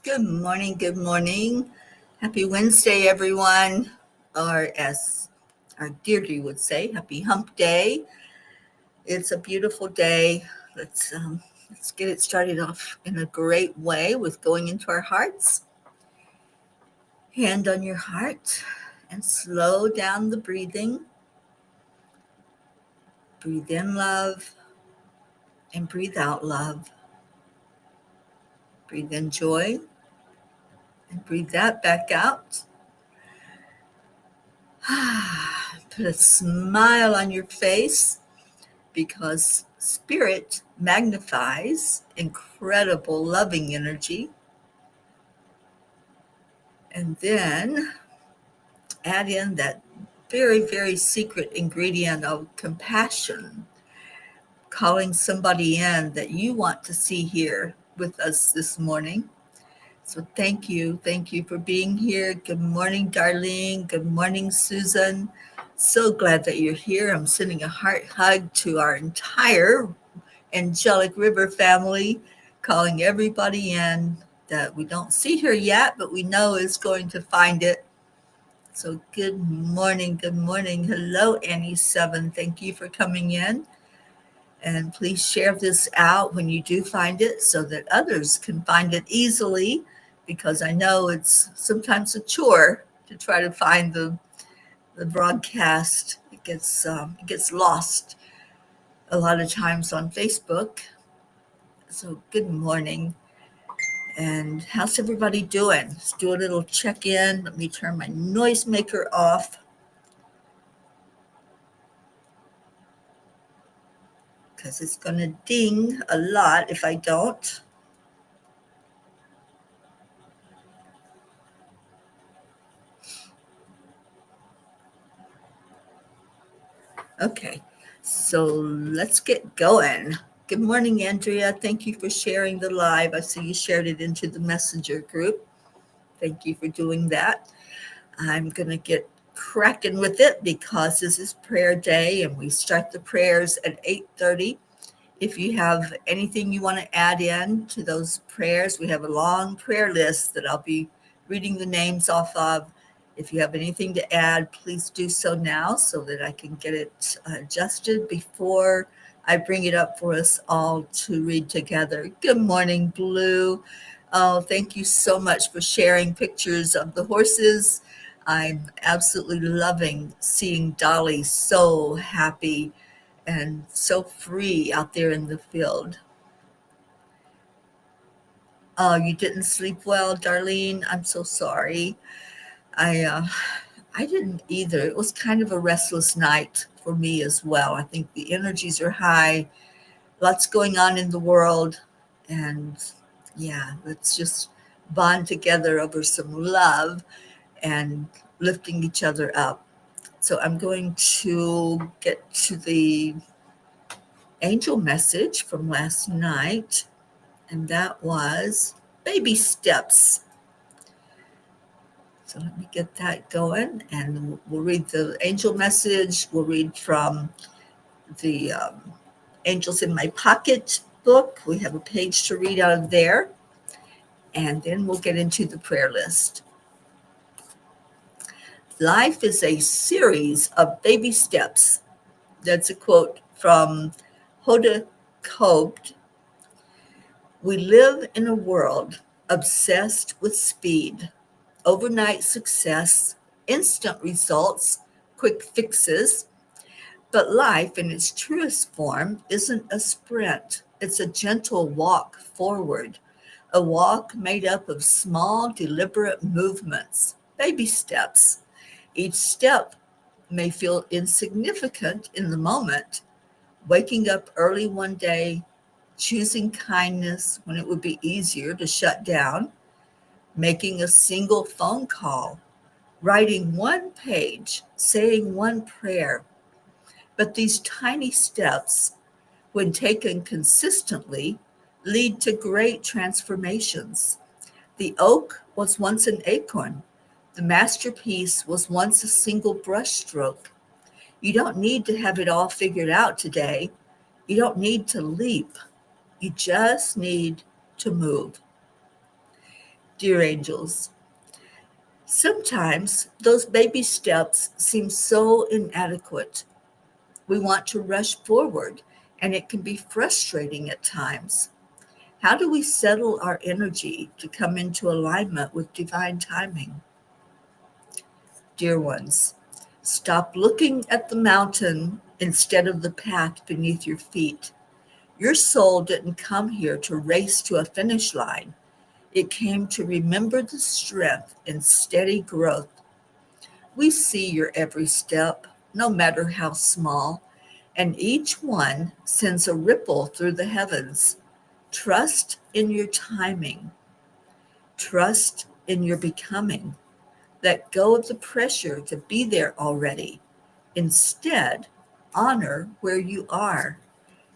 Good morning. Good morning. Happy Wednesday, everyone. Or as our Deirdre would say, happy hump day. It's a beautiful day. Let's get it started off in a great way with going into our hearts. Hand on your heart and slow down the breathing. Breathe in love and breathe out love. Breathe in joy and breathe that back out. Put a smile on your face because spirit magnifies incredible loving energy. And then add in that very, very secret ingredient of compassion, calling somebody in that you want to see here with us this morning. So thank you. Thank you for being here. Good morning, Darlene. Good morning, Susan. So glad that you're here. I'm sending a heart hug to our entire Angelic River family, calling everybody in that we don't see her yet, but we know is going to find it. So good morning. Good morning. Hello, Annie7. Thank you for coming in. And please share this out when you do find it so that others can find it easily, because I know it's sometimes a chore to try to find the broadcast. It gets lost a lot of times on Facebook. So good morning. And how's everybody doing? Let's do a little check-in. Let me turn my noisemaker off. Because it's going to ding a lot if I don't. Okay, so let's get going. Good morning, Andrea. Thank you for sharing the live. I see you shared it into the messenger group. Thank you for doing that. I'm going to get cracking with it because this is prayer day and we start the prayers at 8:30. If you have anything you want to add in to those prayers, we have a long prayer list that I'll be reading the names off of. If you have anything to add, please do so now so that I can get it adjusted before I bring it up for us all to read together. Good morning, Blue. Oh, thank you so much for sharing pictures of the horses. I'm absolutely loving seeing Dolly so happy and so free out there in the field. Oh, you didn't sleep well, Darlene? I'm so sorry. I didn't either. It was kind of a restless night for me as well. I think the energies are high, lots going on in the world, and yeah, let's just bond together over some love and lifting each other up. So I'm going to get to the angel message from last night, and that was baby steps. So let me get that going, and we'll read the angel message. We'll read from the Angels in My Pocket book. We have a page to read out of there, and then we'll get into the prayer list. Life is a series of baby steps. That's a quote from Hoda Kotb. We live in a world obsessed with speed, overnight success, instant results, quick fixes. But life in its truest form isn't a sprint. It's a gentle walk forward, a walk made up of small, deliberate movements, baby steps. Each step may feel insignificant in the moment. Waking up early one day, choosing kindness when it would be easier to shut down, making a single phone call, writing one page, saying one prayer. But these tiny steps, when taken consistently, lead to great transformations. The oak was once an acorn. The masterpiece was once a single brushstroke. You don't need to have it all figured out today. You don't need to leap. You just need to move. Dear angels, sometimes those baby steps seem so inadequate. We want to rush forward, and it can be frustrating at times. How do we settle our energy to come into alignment with divine timing? Dear ones, stop looking at the mountain instead of the path beneath your feet. Your soul didn't come here to race to a finish line. It came to remember the strength and steady growth. We see your every step, no matter how small, and each one sends a ripple through the heavens. Trust in your timing. Trust in your becoming. Let go of the pressure to be there already. Instead, honor where you are.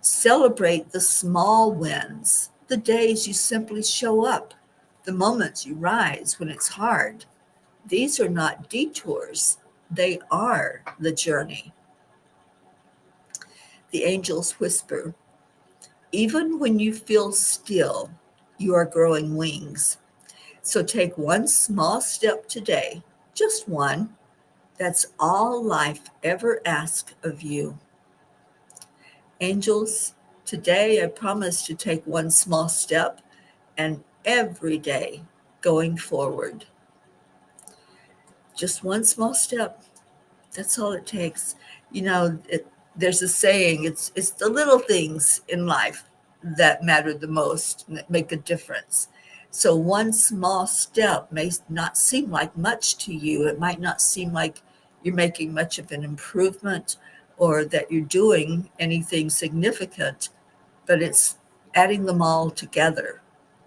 Celebrate the small wins, the days you simply show up, the moments you rise when it's hard. These are not detours, they are the journey. The angels whisper, even when you feel still, you are growing wings. So take one small step today, just one. That's all life ever asks of you. Angels, today I promise to take one small step and every day going forward. Just one small step. That's all it takes. There's a saying, it's the little things in life that matter the most and that make a difference. So one small step may not seem like much to you. It might not seem like you're making much of an improvement or that you're doing anything significant, but it's adding them all together,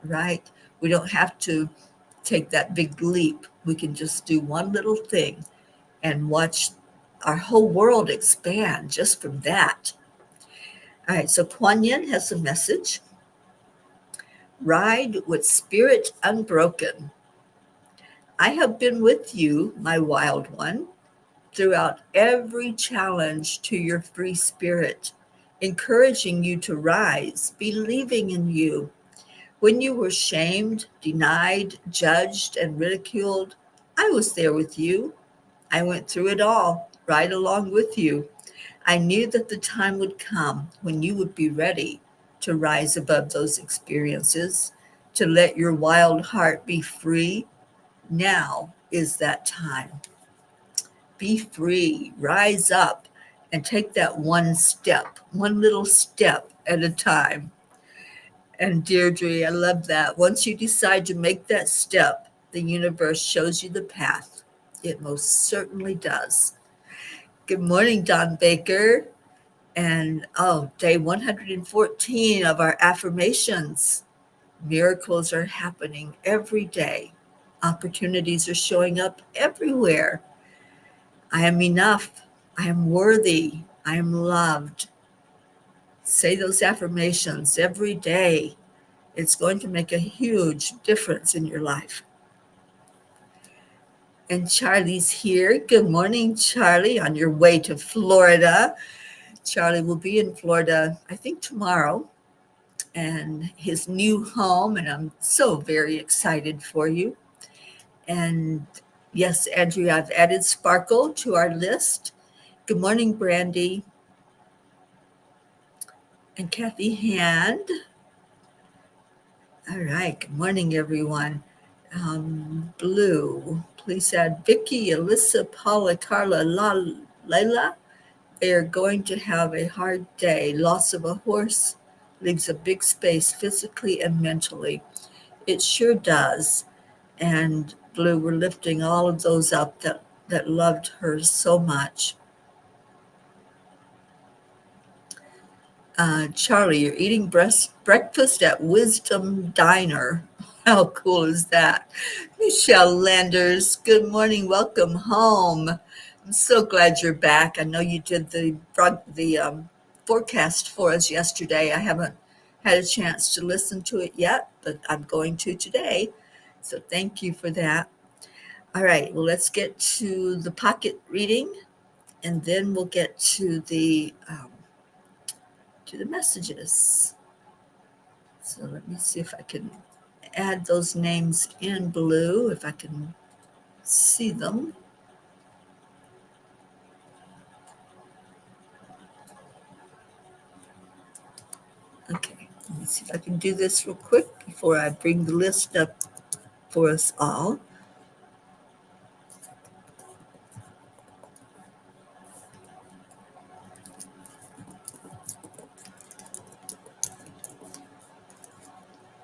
right? We don't have to take that big leap. We can just do one little thing and watch our whole world expand just from that. All right, so Kuan Yin has a message. Ride with spirit unbroken. I have been with you, my wild one, throughout every challenge to your free spirit, encouraging you to rise, believing in you. When you were shamed, denied, judged, and ridiculed, I was there with you. I went through it all, right along with you. I knew that the time would come when you would be ready to rise above those experiences, to let your wild heart be free. Now is that time. Be free, rise up, and take that one step, one little step at a time. And Deirdre, I love that. Once you decide to make that step, the universe shows you the path. It most certainly does. Good morning, Don Baker. And day 114 of our affirmations. Miracles are happening every day. Opportunities are showing up everywhere. I am enough. I am worthy. I am loved. Say those affirmations every day. It's going to make a huge difference in your life. And Charlie's here. Good morning, Charlie, on your way to Florida. Charlie will be in Florida, I think, tomorrow, and his new home, and I'm so very excited for you. And yes, Andrea, I've added Sparkle to our list. Good morning, Brandy. And Kathy Hand. All right, good morning, everyone. Blue, please add Vicky, Alyssa, Paula, Carla, Layla. They are going to have a hard day. Loss of a horse leaves a big space physically and mentally. It sure does. And Blue, we're lifting all of those up that loved her so much. Charlie, you're eating breakfast at Wisdom Diner. How cool is that? Michelle Landers, good morning. Welcome home. I'm so glad you're back. I know you did the forecast for us yesterday. I haven't had a chance to listen to it yet, but I'm going to today. So thank you for that. All right, well, let's get to the pocket reading, and then we'll get to the messages. So let me see if I can add those names in blue if I can see them. Okay, let me see if I can do this real quick before I bring the list up for us all.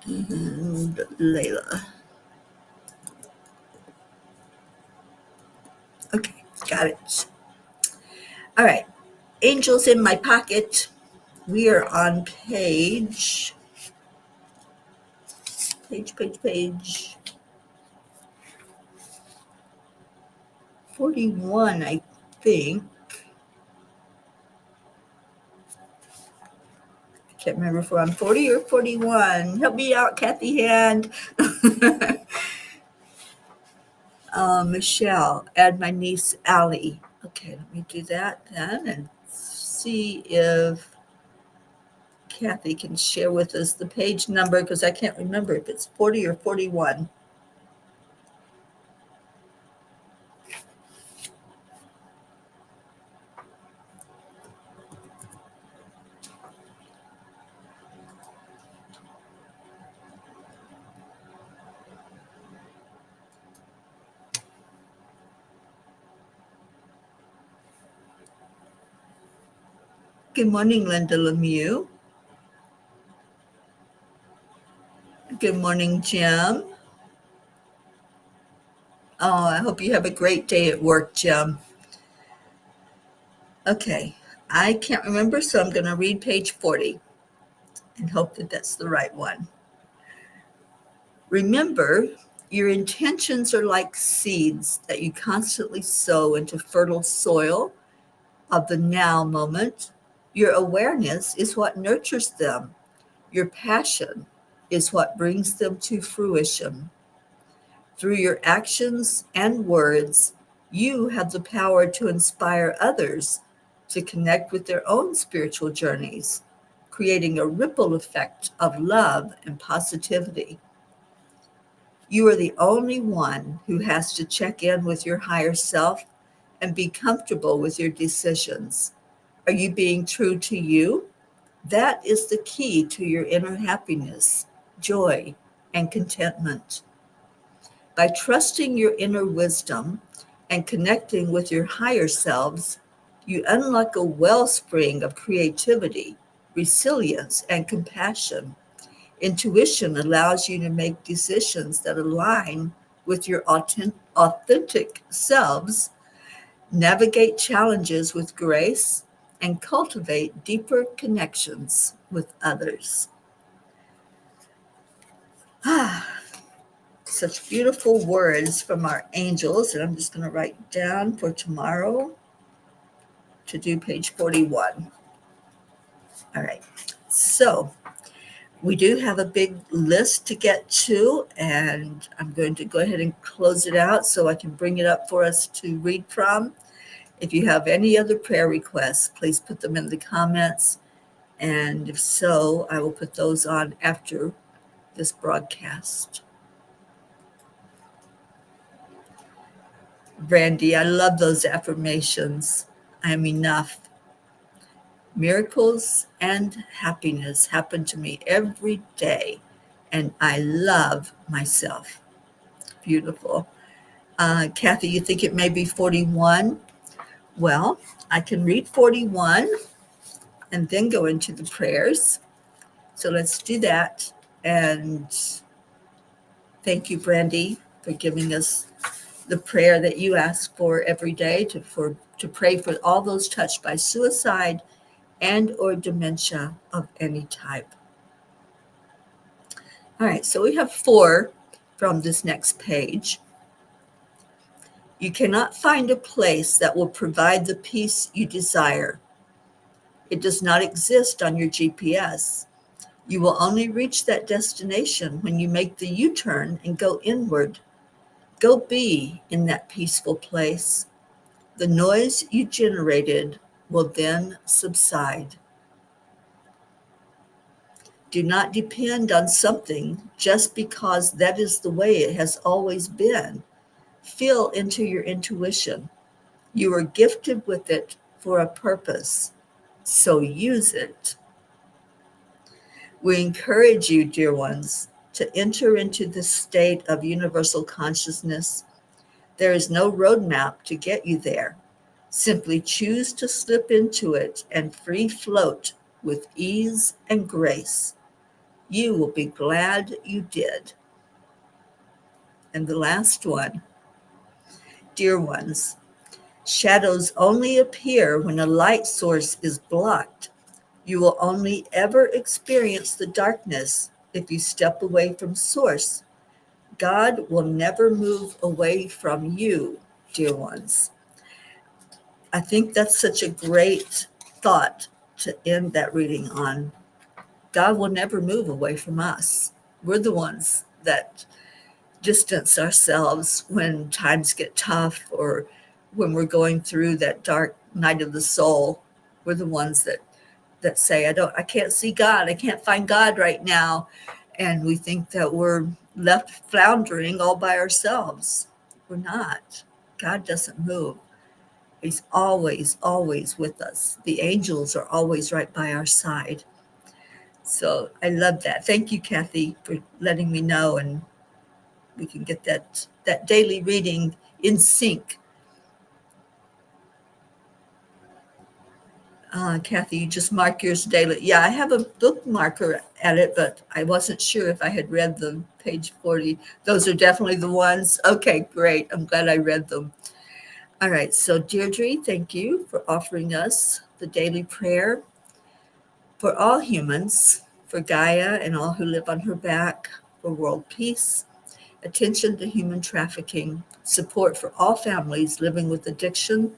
And Layla. Okay, got it. All right, Angels in My Pocket. We are on page 41, I think. I can't remember if we're on 40 or 41. Help me out, Kathy Hand. Michelle, add my niece Allie. Okay, let me do that then and see if Kathy can share with us the page number because I can't remember if it's 40 or 41. Good morning, Linda Lemieux. Good morning, Jim. Oh, I hope you have a great day at work, Jim. Okay, I can't remember, so I'm going to read page 40 and hope that that's the right one. Remember, your intentions are like seeds that you constantly sow into fertile soil of the now moment. Your awareness is what nurtures them. Your passion is what brings them to fruition. Through your actions and words, you have the power to inspire others to connect with their own spiritual journeys, creating a ripple effect of love and positivity. You are the only one who has to check in with your higher self and be comfortable with your decisions. Are you being true to you? That is the key to your inner happiness, joy, and contentment. By trusting your inner wisdom and connecting with your higher selves, you unlock a wellspring of creativity, resilience, and compassion. Intuition allows you to make decisions that align with your authentic selves, navigate challenges with grace, and cultivate deeper connections with others. Such beautiful words from our angels, and I'm just going to write down for tomorrow to do page 41. All right, so we do have a big list to get to, and I'm going to go ahead and close it out so I can bring it up for us to read from. If you have any other prayer requests, please put them in the comments, and if so, I will put those on after this broadcast. Brandy, I love those affirmations. I am enough. Miracles and happiness happen to me every day, and I love myself. Beautiful. Kathy, you think it may be 41? Well, I can read 41 and then go into the prayers. So let's do that. And thank you, Brandy, for giving us the prayer that you ask for every day to pray for all those touched by suicide and or dementia of any type. All right, so we have 4 from this next page. You cannot find a place that will provide the peace you desire. It does not exist on your GPS. You will only reach that destination when you make the U-turn and go inward. Go be in that peaceful place. The noise you generated will then subside. Do not depend on something just because that is the way it has always been. Feel into your intuition. You are gifted with it for a purpose, so use it. We encourage you, dear ones, to enter into this state of universal consciousness. There is no roadmap to get you there. Simply choose to slip into it and free float with ease and grace. You will be glad you did. And the last one, dear ones, shadows only appear when a light source is blocked. You will only ever experience the darkness if you step away from source. God will never move away from you, dear ones. I think that's such a great thought to end that reading on. God will never move away from us. We're the ones that distance ourselves when times get tough or when we're going through that dark night of the soul. We're the ones that say, I can't see God. I can't find God right now. And we think that we're left floundering all by ourselves. We're not. God doesn't move. He's always, always with us. The angels are always right by our side. So I love that. Thank you, Kathy, for letting me know, and we can get that daily reading in sync. Kathy, you just mark yours daily. Yeah, I have a bookmarker at it, but I wasn't sure if I had read them. Page 40. Those are definitely the ones. Okay, great. I'm glad I read them. All right. So, Deirdre, thank you for offering us the daily prayer for all humans, for Gaia and all who live on her back, for world peace, attention to human trafficking, support for all families living with addiction,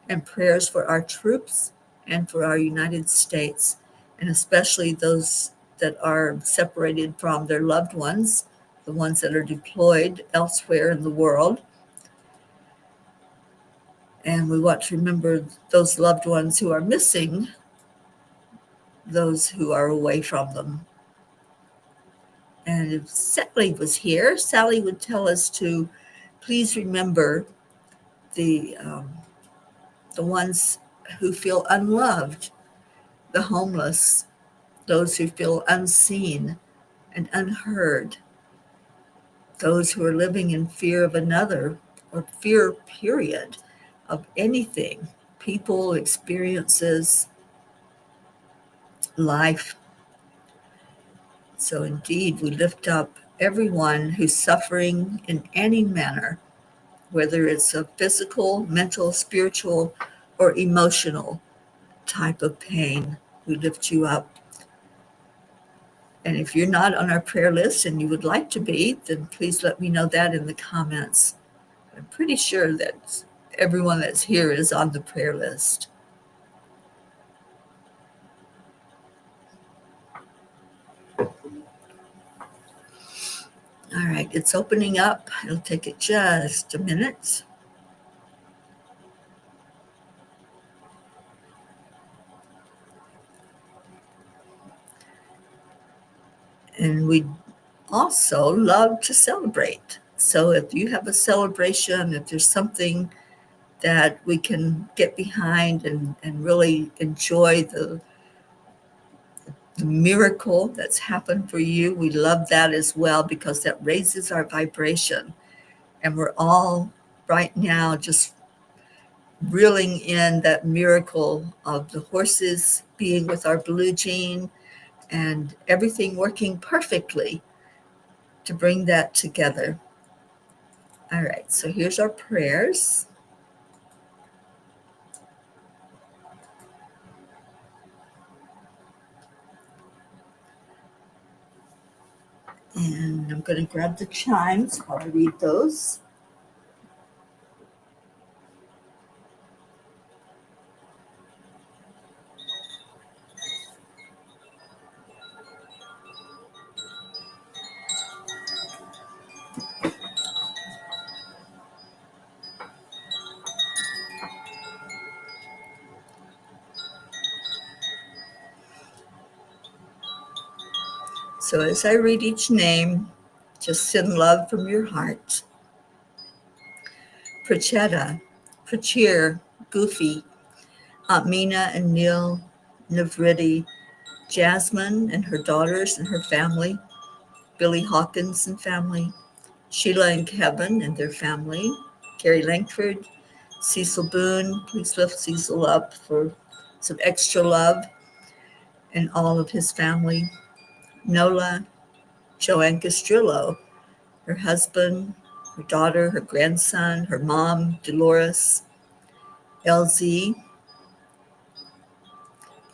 and prayers for our troops and for our United States, and especially those that are separated from their loved ones, the ones that are deployed elsewhere in the world. And we want to remember those loved ones who are missing, those who are away from them. And if Sally was here, Sally would tell us to please remember the ones who feel unloved, the homeless, those who feel unseen and unheard, those who are living in fear of another or fear, period, of anything, people, experiences, life. So indeed, we lift up everyone who's suffering in any manner, whether it's a physical, mental, spiritual, or emotional type of pain. We lift you up. And if you're not on our prayer list and you would like to be, then please let me know that in the comments. I'm pretty sure that everyone that's here is on the prayer list. All right, it's opening up. It'll take it just a minute. And we'd also love to celebrate. So if you have a celebration, if there's something that we can get behind and really enjoy the miracle that's happened for you, we love that as well, because that raises our vibration. And we're all right now just reeling in that miracle of the horses being with our blue gene and everything working perfectly to bring that together. All right, so here's our prayers. And I'm going to grab the chimes while I read those. So as I read each name, just send love from your heart. Prachetta, Prachir, Goofy, Aunt Mina and Neil, Navriti, Jasmine and her daughters and her family, Billy Hawkins and family, Sheila and Kevin and their family, Carrie Langford, Cecil Boone. Please lift Cecil up for some extra love, and all of his family. Nola, Joanne Castrillo, her husband, her daughter, her grandson, her mom, Dolores, LZ,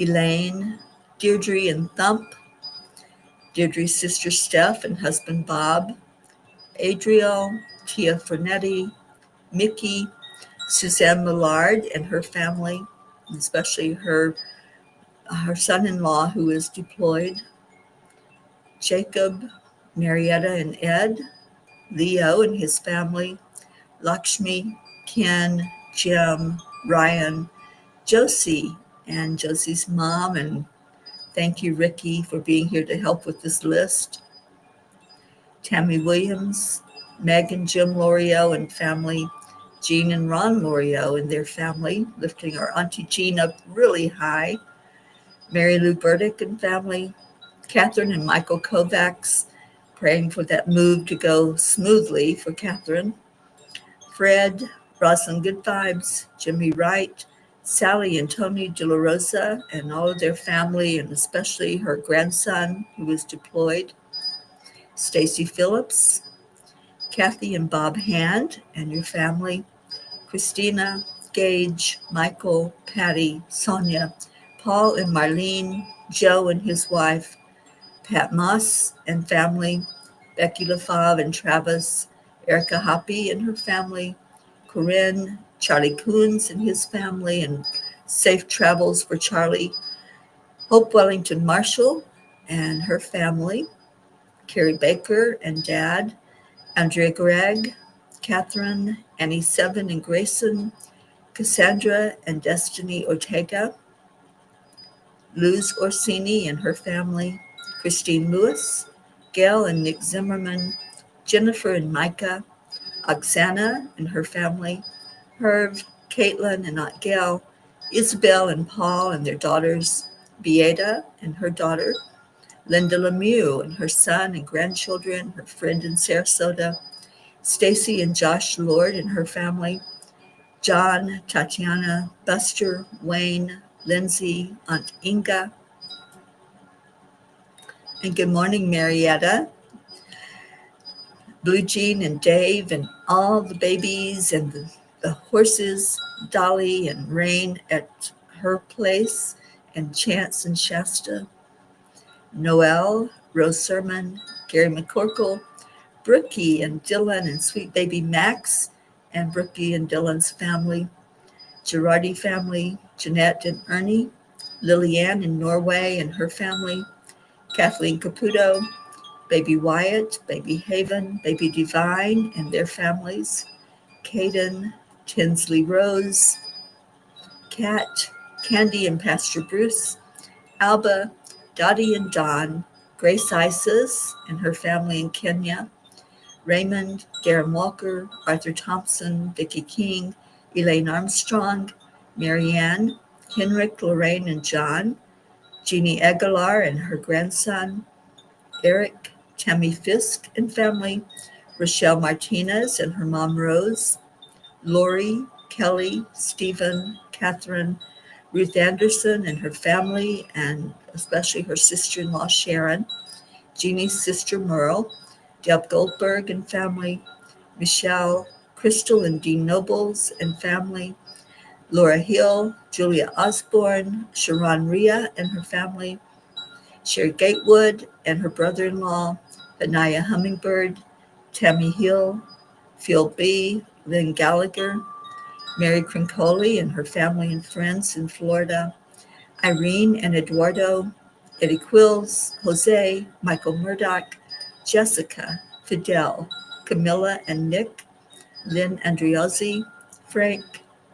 Elaine, Deirdre and Thump, Deirdre's sister Steph and husband Bob, Adriel, Tia Fernetti, Mickey, Suzanne Millard and her family, especially her son-in-law who is deployed, Jacob, Marietta and Ed, Leo and his family, Lakshmi, Ken, Jim, Ryan, Josie, and Josie's mom, and thank you, Ricky, for being here to help with this list. Tammy Williams, Meg and Jim Lorio and family, Jean and Ron Lorio and their family, lifting our Auntie Jean up really high. Mary Lou Burdick and family, Catherine and Michael Kovacs, praying for that move to go smoothly for Catherine. Fred, Rosalind Good Vibes, Jimmy Wright, Sally and Tony De La Rosa and all of their family, and especially her grandson who was deployed. Stacy Phillips, Kathy and Bob Hand and your family, Christina, Gage, Michael, Patty, Sonia, Paul and Marlene, Joe and his wife, Pat Moss and family, Becky LaFave and Travis, Erica Hoppy and her family, Corinne, Charlie Coons and his family, and safe travels for Charlie, Hope Wellington Marshall and her family, Carrie Baker and Dad, Andrea Gregg, Catherine, Annie Seven and Grayson, Cassandra and Destiny Ortega, Luz Orsini and her family, Christine Lewis, Gail and Nick Zimmerman, Jennifer and Micah, Oksana and her family, Herb, Caitlin and Aunt Gail, Isabel and Paul and their daughters, Beata and her daughter, Linda Lemieux and her son and grandchildren, her friend in Sarasota, Stacy and Josh Lord and her family, John, Tatiana, Buster, Wayne, Lindsay, Aunt Inga, and good morning, Marietta, Blue Jean and Dave and all the babies and the horses, Dolly and Rain at her place, and Chance and Shasta, Noel, Rose Sermon, Gary McCorkle, Brookie and Dylan and sweet baby Max, and Brookie and Dylan's family, Girardi family, Jeanette and Ernie, Lillianne in Norway and her family, Kathleen Caputo, baby Wyatt, baby Haven, baby Divine and their families, Caden, Tinsley Rose, Kat, Candy and Pastor Bruce, Alba, Dottie and Don, Grace Isis and her family in Kenya, Raymond, Darren Walker, Arthur Thompson, Vicki King, Elaine Armstrong, Marianne, Henrik, Lorraine and John, Jeannie Aguilar and her grandson, Eric, Tammy Fisk and family, Rochelle Martinez and her mom Rose, Lori, Kelly, Stephen, Catherine, Ruth Anderson and her family, and especially her sister-in-law Sharon, Jeannie's sister Merle, Deb Goldberg and family, Michelle, Crystal and Dean Nobles and family, Laura Hill, Julia Osborne, Sharon Rhea and her family, Sherry Gatewood and her brother-in-law, Anaya Hummingbird, Tammy Hill, Phil B., Lynn Gallagher, Mary Crincoli and her family and friends in Florida, Irene and Eduardo, Eddie Quills, Jose, Michael Murdoch, Jessica, Fidel, Camilla and Nick, Lynn Andriozzi, Frank,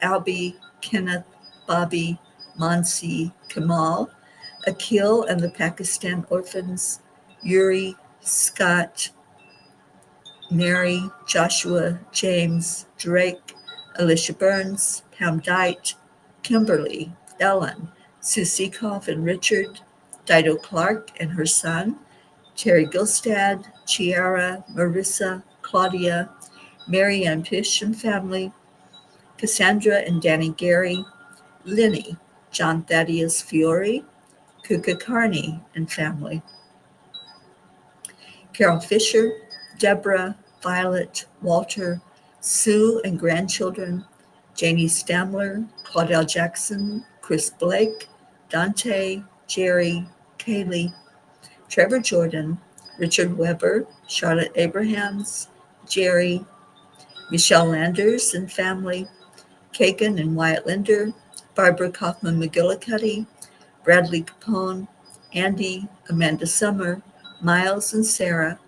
Albie, Kenneth, Bobby, Monsi, Kamal, Akil and the Pakistan orphans, Yuri, Scott, Mary, Joshua, James, Drake, Alicia Burns, Pam Dite, Kimberly, Ellen, Sue Seekoff and Richard, Dido Clark and her son, Terry Gilstad, Chiara, Marissa, Claudia, Mary Ann Pish and family, Cassandra and Danny Gary, Linny, John Thaddeus Fiore, Kuka Carney and family, Carol Fisher, Deborah, Violet, Walter, Sue and grandchildren, Janie Stamler, Claudel Jackson, Chris Blake, Dante, Jerry, Kaylee, Trevor Jordan, Richard Weber, Charlotte Abrahams, Jerry, Michelle Landers and family, Kagan and Wyatt Linder, Barbara Kaufman McGillicuddy, Bradley Capone, Andy, Amanda Summer, Miles and Sarah,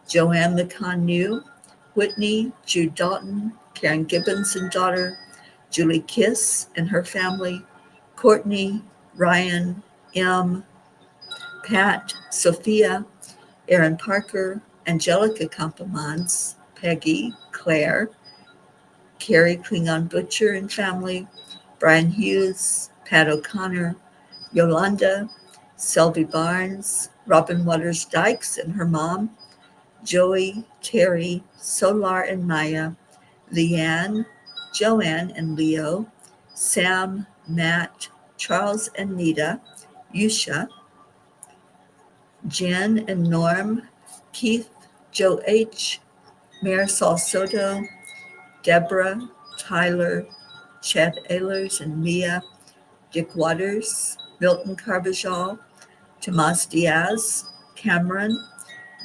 Joanne McConn-New, Whitney, Jude Dalton, Karen Gibbons and daughter, Julie Kiss and her family, Courtney, Ryan, M, Pat, Sophia, Aaron Parker, Angelica Campamans, Peggy, Claire, Carrie Klingon Butcher and family, Brian Hughes, Pat O'Connor, Yolanda, Selby Barnes, Robin Waters Dykes and her mom, Joey, Terry, Solar and Maya, Leanne, Joanne and Leo, Sam, Matt, Charles and Nita, Yusha, Jen and Norm, Keith, Joe H., Marisol Soto, Deborah, Tyler, Chad Ehlers and Mia, Dick Waters, Milton Carbajal, Tomas Diaz, Cameron,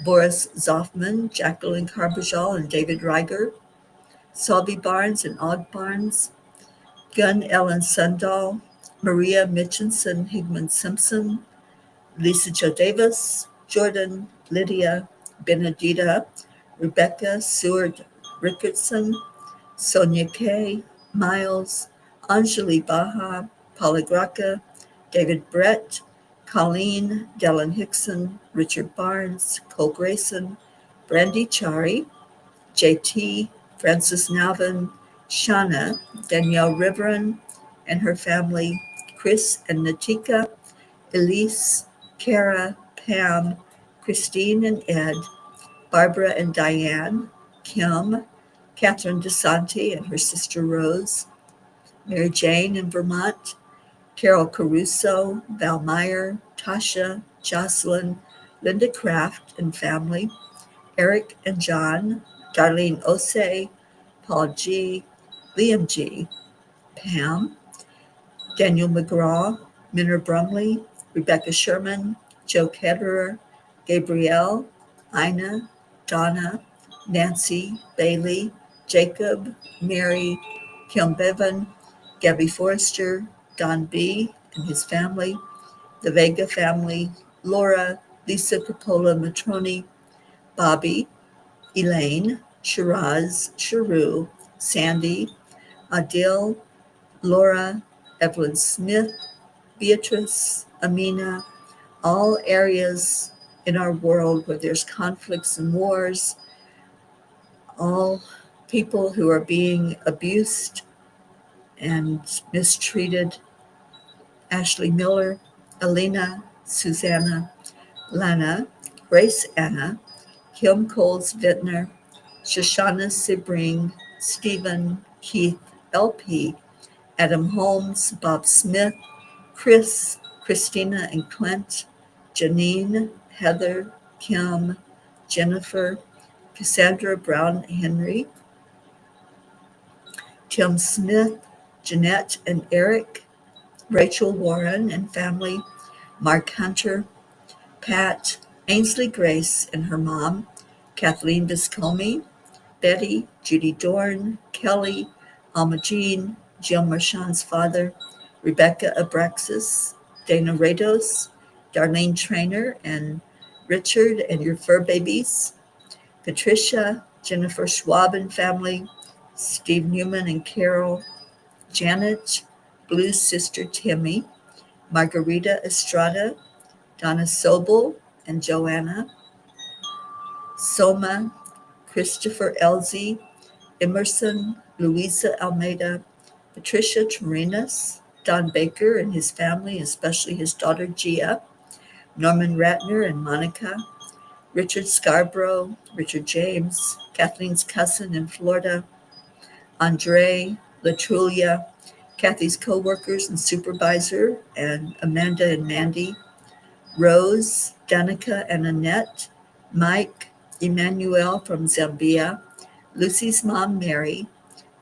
Boris Zoffman, Jacqueline Carbajal and David Reiger, Salvi Barnes and Og Barnes, Gunn Ellen Sundahl, Maria Mitchinson Higman Simpson, Lisa Jo Davis, Jordan, Lydia, Benedita, Rebecca Seward Rickardson, Sonia Kay, Miles, Anjali Baha, Paula Graca, David Brett, Colleen, Dellen Hickson, Richard Barnes, Cole Grayson, Brandy Chari, JT, Francis Navin, Shauna, Danielle Riveron and her family, Chris and Natika, Elise, Kara, Pam, Christine and Ed, Barbara and Diane, Kim, Catherine DeSanti and her sister Rose, Mary Jane in Vermont, Carol Caruso, Val Meyer, Tasha, Jocelyn, Linda Kraft and family, Eric and John, Darlene Osei, Paul G., Liam G., Pam, Daniel McGraw, Minner Brumley, Rebecca Sherman, Joe Ketterer, Gabrielle, Ina, Donna, Nancy, Bailey, Jacob, Mary, Kim Bevan, Gabby Forrester, Don B. and his family, the Vega family, Laura, Lisa Coppola Matroni, Bobby, Elaine, Shiraz, Sharu, Sandy, Adil, Laura, Evelyn Smith, Beatrice, Amina, all areas in our world where there's conflicts and wars, all people who are being abused and mistreated. Ashley Miller, Alina, Susanna, Lana, Grace Anna, Kim Coles Vittner, Shoshana Sebring, Stephen, Keith, LP, Adam Holmes, Bob Smith, Chris, Christina and Clint, Janine, Heather, Kim, Jennifer, Cassandra Brown Henry, Tim Smith, Jeanette and Eric, Rachel Warren and family, Mark Hunter, Pat, Ainsley Grace and her mom, Kathleen Viscomi, Betty, Judy Dorn, Kelly, Alma Jean, Jill Marchand's father, Rebecca Abraxas, Dana Rados, Darlene Trainer and Richard and your fur babies, Patricia, Jennifer Schwab and family, Steve Newman and Carol, Janet, Blue's sister Timmy, Margarita Estrada, Donna Sobel and Joanna, Soma, Christopher Elzie, Emerson, Louisa Almeida, Patricia Torinas, Don Baker and his family, especially his daughter Gia, Norman Ratner and Monica, Richard Scarborough, Richard James, Kathleen's cousin in Florida, Andre, Latrulia, Kathy's co-workers and supervisor, and Amanda and Mandy, Rose, Danica and Annette, Mike, Emmanuel from Zambia, Lucy's mom Mary,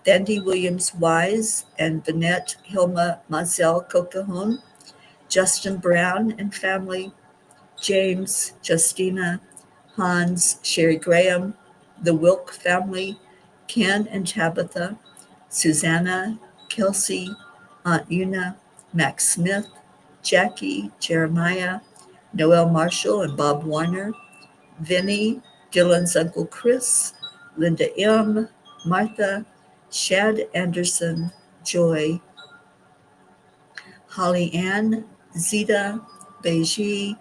Dandy Williams Wise and Vanette Hilma Mazel Cocahoon, Justin Brown and family, James, Justina, Hans, Sherry Graham, the Wilk family, Ken and Tabitha, Susanna, Kelsey, Aunt Una, Max Smith, Jackie, Jeremiah, Noel Marshall and Bob Warner, Vinny, Dylan's Uncle Chris, Linda M., Martha, Shad Anderson, Joy, Holly Ann, Zita, Beiji,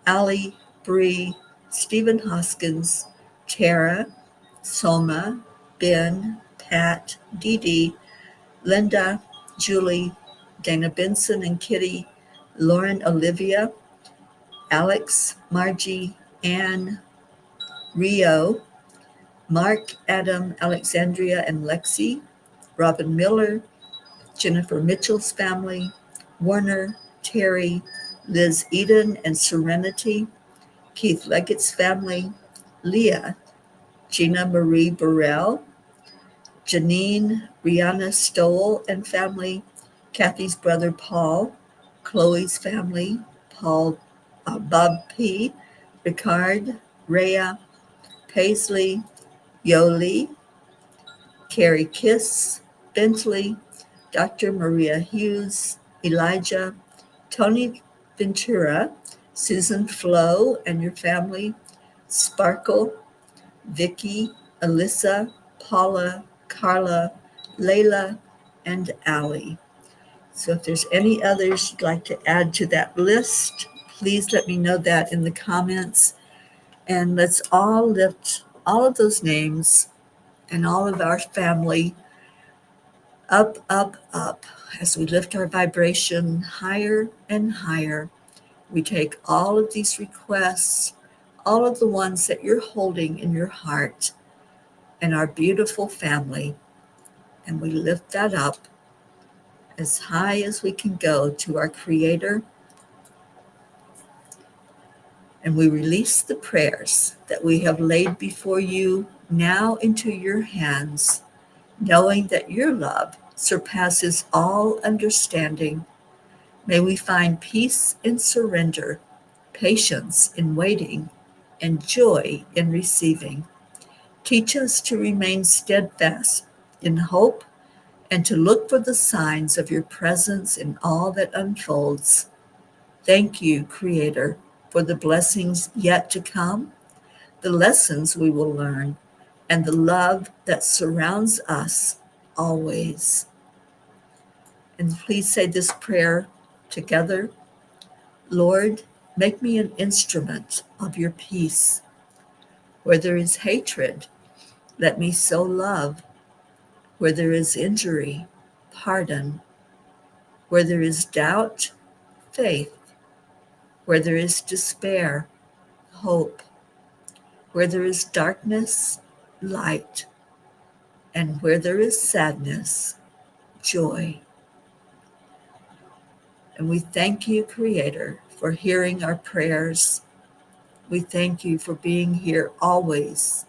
Allie, Bree, Stephen Hoskins, Tara, Soma, Ben, Pat, Dee Dee, Linda, Julie, Dana Benson and Kitty, Lauren Olivia, Alex, Margie, Ann, Rio, Mark, Adam, Alexandria and Lexi, Robin Miller, Jennifer Mitchell's family, Warner, Terry, Liz Eden and Serenity, Keith Leggett's family, Leah, Gina Marie Burrell, Janine, Brianna Stoll and family, Kathy's brother Paul, Chloe's family, Bob P., Ricard, Rhea, Paisley, Yoli, Carrie Kiss, Bentley, Dr. Maria Hughes, Elijah, Tony Ventura, Susan Flo and your family, Sparkle, Vicky, Alyssa, Paula, Carla, Layla, and Allie. So if there's any others you'd like to add to that list, please let me know that in the comments. And let's all lift all of those names and all of our family up, up, up. As we lift our vibration higher and higher, we take all of these requests, all of the ones that you're holding in your heart, and our beautiful family, and we lift that up as high as we can go to our Creator, and we release the prayers that we have laid before you now into your hands, knowing that your love surpasses all understanding. May we find peace in surrender, patience in waiting, and joy in receiving. Teach us to remain steadfast in hope and to look for the signs of your presence in all that unfolds. Thank you, Creator, for the blessings yet to come, the lessons we will learn, and the love that surrounds us always. And please say this prayer together. Lord, make me an instrument of your peace. Where there is hatred, let me sow love. Where there is injury, pardon. Where there is doubt, faith. Where there is despair, hope. Where there is darkness, light. And where there is sadness, joy. And we thank you, Creator, for hearing our prayers. We thank you for being here always,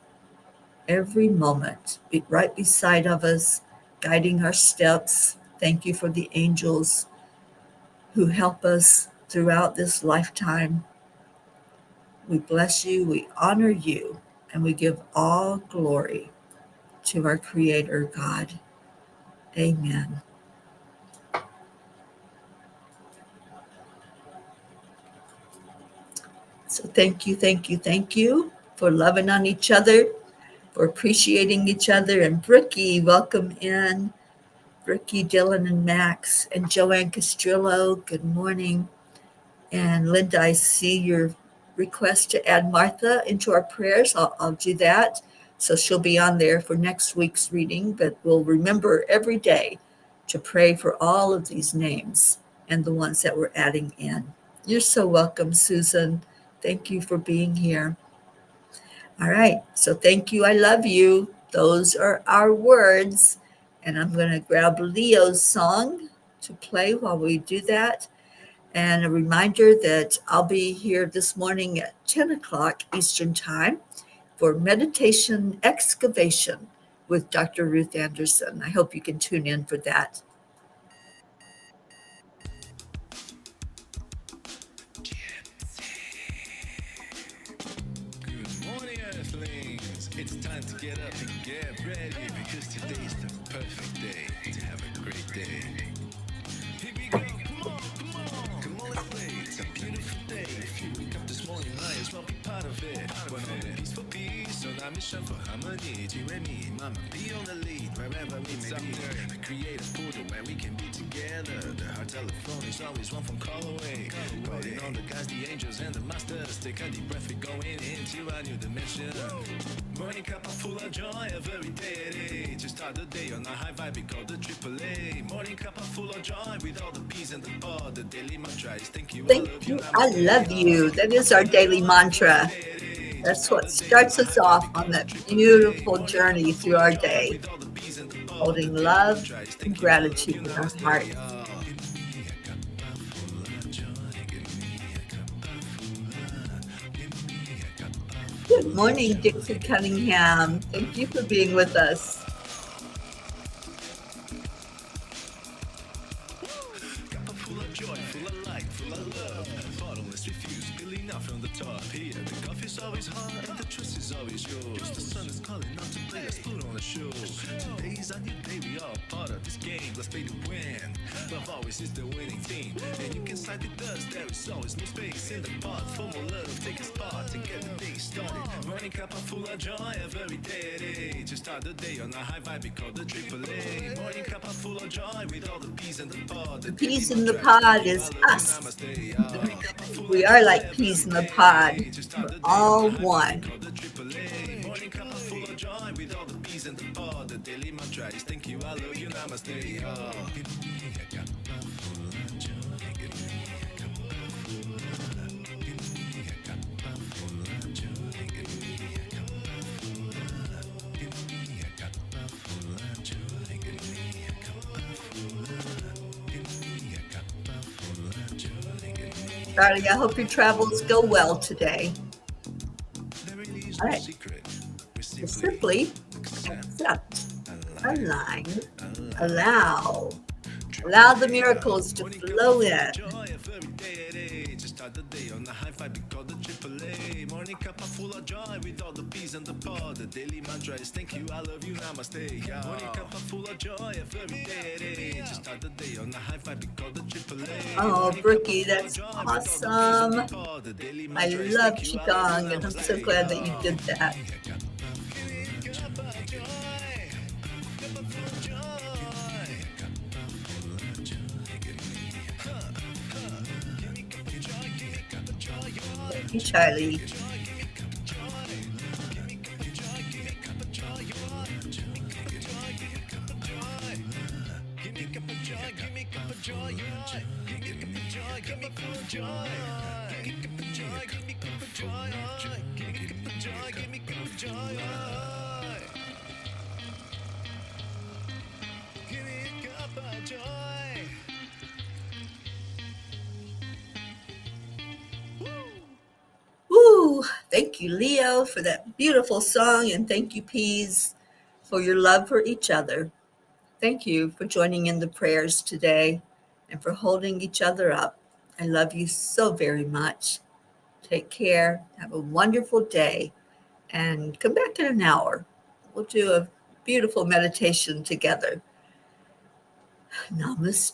every moment, right beside of us, guiding our steps. Thank you for the angels who help us throughout this lifetime. We bless you, we honor you, and we give all glory to our Creator God. Amen. So thank you for loving on each other, for appreciating each other. And Brookie, welcome in. Brookie, Dylan, and Max, and Joanne Castrillo, good morning. And Linda, I see your request to add Martha into our prayers, I'll do that. So she'll be on there for next week's reading, but we'll remember every day to pray for all of these names and the ones that we're adding in. You're so welcome, Susan. Thank you for being here. All right, so thank you. I love you. Those are our words. And I'm going to grab Leo's song to play while we do that. And a reminder that I'll be here this morning at 10 o'clock Eastern Time for Meditation Excavation with Dr. Ruth Anderson. I hope you can tune in for that. Good morning, Earthlings. It's time to get up and get ready because today's the perfect day to have a great day. Here we go. Come on, let's play. It's a beautiful day. If you wake up this morning, might as well be part of it. We're on a peaceful peace, on a mission for harmony. You and me, mama, be on the lead wherever we may be. We create a portal where we can be together. The heart telephone is always one phone call away. Calling on the guys, the angels, and the masters. Take a deep breath, we're going into a new dimension. Morning Cuppa full of joy, a very day. To start the day on a high vibe, we call the AAA. Morning Cuppa full of joy with all the peas and the pod. The daily mantra is thank you, Thank you. I love you. That is our daily mantra. That's what starts us off on that beautiful journey through our day, holding love and gratitude in our heart. Good morning, Dixie Cunningham. Thank you for being with us. Cuppa full of joy, full of light, full of love. Bottomless refuse, spilling out from the top. Here, the coffee's always hot and the trust is always yours. The sun is calling out to play, let's put on a show. Today's a new day, we all part of this game. Let's play to win. Love always is the winning team. And you can side with us, there is always no space in the pot. For more love, take a spot and get the day started. Morning Cuppa full of joy, every day. To start the day on a high vibe, we call the AAA. Morning Cuppa full of joy with all the peas in the pod. The peas in the pod is us. We are like peas in the pod. We're all one. Morning Cuppa full of joy with all the peas in the pod. The daily mantra is thank you, I love you, namaste. Give me a cuppa full of joy. Give me a cuppa full of. Give me a cuppa full of joy. Give me a cuppa full of. Give me a cuppa full of joy. Give me a cuppa full of. Give me a cuppa full of joy. Give me. Charlie, I hope your travels go well today. All right. Just simply accept, align, allow the miracles to flow in. Start the day on a high five, we call the AAA. Morning Cuppa full of joy with all the peas in the pod. The daily mantra is thank you, I love you, namaste. Morning Cuppa full of joy every day. To start the day on a high five, we call the AAA. Oh, Brookie, that's awesome. I love Qigong, and I'm so glad that you did that. Thank you, Charlie. Woo! Thank you, Leo, for that beautiful song, and thank you, Peas, for your love for each other. Thank you for joining in the prayers today and for holding each other up. I love you so very much. Take care. Have a wonderful day. And come back in an hour. We'll do a beautiful meditation together. Namaste.